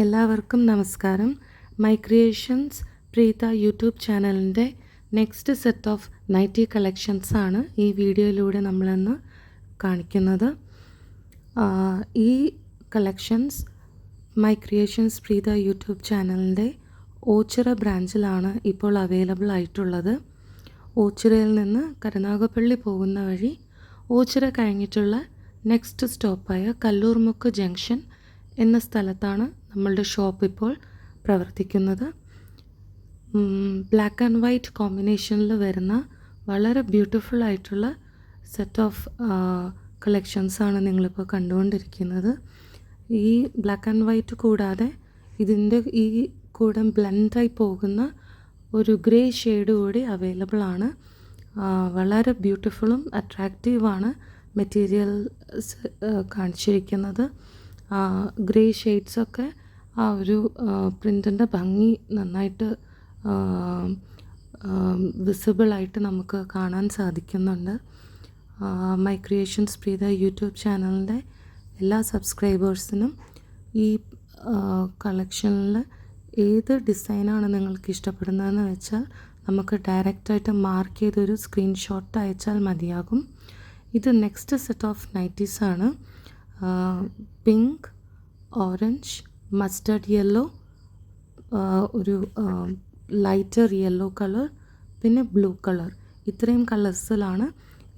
എല്ലാവർക്കും നമസ്കാരം. My creations Preetha YouTube ചാനലിൻ്റെ next set of nighty collections ആണ് ഈ വീഡിയോയിലൂടെ നമ്മളിന്ന് കാണിക്കുന്നത്. ഈ collections my creations Preetha YouTube ചാനലിൻ്റെ ഓച്ചിറ ബ്രാഞ്ചിലാണ് ഇപ്പോൾ അവൈലബിൾ ആയിട്ടുള്ളത്. ഓച്ചിറയിൽ നിന്ന് കരുനാഗപ്പള്ളി പോകുന്ന വഴി ഓച്ചിറ കഴിഞ്ഞിട്ടുള്ള നെക്സ്റ്റ് സ്റ്റോപ്പായ കല്ലൂർമുക്ക് ജംഗ്ഷൻ എന്ന സ്ഥലത്താണ് നമ്മളുടെ ഷോപ്പ് ഇപ്പോൾ പ്രവർത്തിക്കുന്നത്. ബ്ലാക്ക് ആൻഡ് വൈറ്റ് കോമ്പിനേഷനിൽ വരുന്ന വളരെ ബ്യൂട്ടിഫുൾ ആയിട്ടുള്ള സെറ്റ് ഓഫ് കളക്ഷൻസാണ് നിങ്ങളിപ്പോൾ കണ്ടുകൊണ്ടിരിക്കുന്നത്. ഈ ബ്ലാക്ക് ആൻഡ് വൈറ്റ് കൂടാതെ ഇതിൻ്റെ ഈ കൂടെ ബ്ലെൻഡായി പോകുന്ന ഒരു ഗ്രേ ഷെയ്ഡ് കൂടി അവൈലബിൾ ആണ്. വളരെ ബ്യൂട്ടിഫുള്ളും അട്രാക്റ്റീവാണ് മെറ്റീരിയൽസ് കാണിച്ചിരിക്കുന്നത്. ഗ്രേ ഷെയ്ഡ്സൊക്കെ ആ ഒരു പ്രിൻറ്റിൻ്റെ ഭംഗി നന്നായിട്ട് വിസിബിളായിട്ട് നമുക്ക് കാണാൻ സാധിക്കുന്നുണ്ട്. മൈ ക്രിയേഷൻസ് പ്രീത യൂട്യൂബ് ചാനലിൻ്റെ എല്ലാ സബ്സ്ക്രൈബേഴ്സിനും ഈ കളക്ഷനിൽ ഏത് ഡിസൈനാണ് നിങ്ങൾക്ക് ഇഷ്ടപ്പെടുന്നതെന്ന് വെച്ചാൽ നമുക്ക് ഡയറക്റ്റായിട്ട് മാർക്ക് ചെയ്തൊരു സ്ക്രീൻഷോട്ട് അയച്ചാൽ മതിയാകും. ഇത് നെക്സ്റ്റ് സെറ്റ് ഓഫ് നൈറ്റീസാണ്. പിങ്ക്, ഓറഞ്ച്, മസ്റ്റർഡ് യെല്ലോ, ഒരു ലൈറ്റർ യെല്ലോ കളർ, പിന്നെ ബ്ലൂ കളർ, ഇത്രയും കളേഴ്സിലാണ്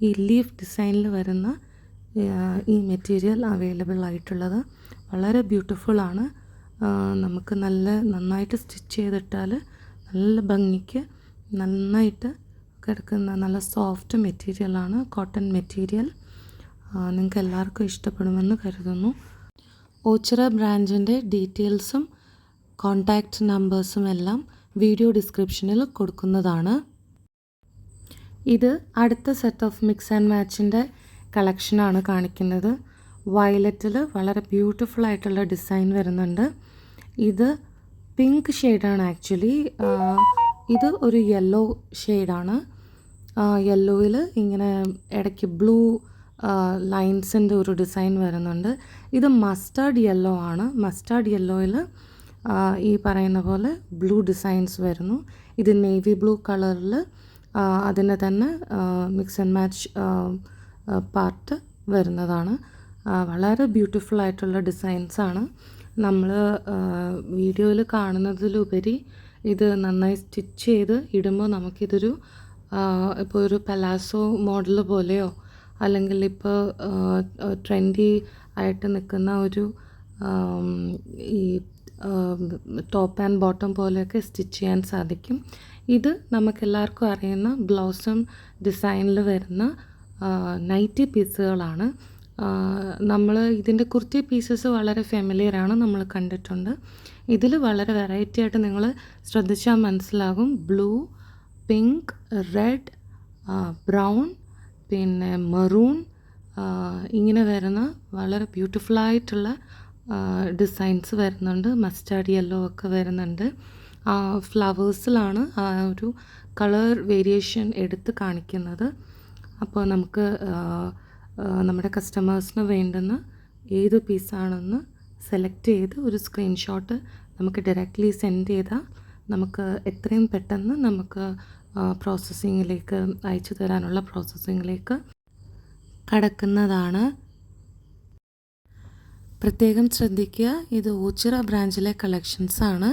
ഈ ലീഫ് ഡിസൈനിൽ വരുന്ന ഈ മെറ്റീരിയൽ അവൈലബിൾ ആയിട്ടുള്ളത്. വളരെ ബ്യൂട്ടിഫുള്ളാണ്. നമുക്ക് നന്നായിട്ട് സ്റ്റിച്ച് ചെയ്തിട്ടാൽ നല്ല ഭംഗിക്ക് നന്നായിട്ട് കിടക്കുന്ന നല്ല സോഫ്റ്റ് മെറ്റീരിയലാണ്, കോട്ടൺ മെറ്റീരിയൽ. നിങ്ങൾക്ക് എല്ലാവർക്കും ഇഷ്ടപ്പെടുമെന്ന് കരുതുന്നു. ഓച്ചിറ ബ്രാഞ്ചിൻ്റെ ഡീറ്റെയിൽസും കോൺടാക്റ്റ് നമ്പേഴ്സും എല്ലാം വീഡിയോ ഡിസ്ക്രിപ്ഷനിൽ കൊടുക്കുന്നതാണ്. ഇത് അടുത്ത സെറ്റ് ഓഫ് മിക്സ് ആൻഡ് മാച്ചിൻ്റെ കളക്ഷനാണ് കാണിക്കുന്നത്. വയലറ്റിൽ വളരെ ബ്യൂട്ടിഫുൾ ആയിട്ടുള്ള ഡിസൈൻ വരുന്നുണ്ട്. ഇത് പിങ്ക് ഷെയ്ഡാണ് ആക്ച്വലി. ഇത് ഒരു യെല്ലോ ഷെയ്ഡാണ്. യെല്ലോയിൽ ഇങ്ങനെ ഇടയ്ക്ക് ബ്ലൂ ലൈൻസിൻ്റെ ഒരു ഡിസൈൻ വരുന്നുണ്ട്. ഇത് മസ്റ്റാർഡ് യെല്ലോ ആണ്. മസ്റ്റാർഡ് യെല്ലോയിൽ ഈ പറയുന്ന പോലെ ബ്ലൂ ഡിസൈൻസ് വരുന്നു. ഇത് നേവി ബ്ലൂ കളറിൽ അതിന് തന്നെ മിക്സ് ആൻഡ് മാച്ച് പാർട്ട് വരുന്നതാണ്. വളരെ ബ്യൂട്ടിഫുൾ ആയിട്ടുള്ള ഡിസൈൻസാണ്. നമ്മൾ വീഡിയോയിൽ കാണുന്നതിലുപരി ഇത് നന്നായി സ്റ്റിച്ച് ചെയ്ത് ഇടുമ്പോൾ നമുക്കിതൊരു ഇപ്പോൾ ഒരു പലാസോ മോഡൽ പോലെയോ അല്ലെങ്കിൽ ഇപ്പോൾ ട്രെൻഡി ആയിട്ട് നിൽക്കുന്ന ഒരു ഈ ടോപ്പ് ആൻഡ് ബോട്ടം പോലെയൊക്കെ സ്റ്റിച്ച് ചെയ്യാൻ സാധിക്കും. ഇത് നമുക്കെല്ലാവർക്കും അറിയുന്ന ബ്ലൗസം ഡിസൈനിൽ വരുന്ന നൈറ്റി പീസുകളാണ്. നമ്മൾ ഇതിൻ്റെ കുർത്തി പീസസ് വളരെ ഫെമിലിയറാണ്, നമ്മൾ കണ്ടിട്ടുണ്ട്. ഇതിൽ വളരെ വെറൈറ്റി ആയിട്ട് നിങ്ങൾ ശ്രദ്ധിച്ചാൽ മനസ്സിലാകും. ബ്ലൂ, പിങ്ക്, റെഡ്, ബ്രൗൺ, പിന്നെ മെറൂൺ, ഇങ്ങനെ വരുന്ന വളരെ ബ്യൂട്ടിഫുള്ളായിട്ടുള്ള ഡിസൈൻസ് വരുന്നുണ്ട്. മസ്റ്റാർഡ് യെല്ലോ ഒക്കെ വരുന്നുണ്ട്. ഫ്ലവേഴ്സിലാണ് ആ ഒരു കളർ വേരിയേഷൻ എടുത്ത് കാണിക്കുന്നത്. അപ്പോൾ നമുക്ക് നമ്മുടെ കസ്റ്റമേഴ്സിന് വേണ്ടുന്ന ഏത് പീസാണെന്ന് സെലക്ട് ചെയ്ത് ഒരു സ്ക്രീൻഷോട്ട് നമുക്ക് ഡയറക്റ്റ്ലി സെൻഡ് ചെയ്താൽ നമുക്ക് എത്രയും പെട്ടെന്ന് നമുക്ക് പ്രോസസ്സിങ്ങിലേക്ക് അയച്ചു തരാനുള്ള പ്രോസസ്സിങ്ങിലേക്ക് കടക്കുന്നതാണ്. പ്രത്യേകം ശ്രദ്ധിക്കുക, ഇത് ഓച്ചിറ ബ്രാഞ്ചിലെ കളക്ഷൻസാണ്.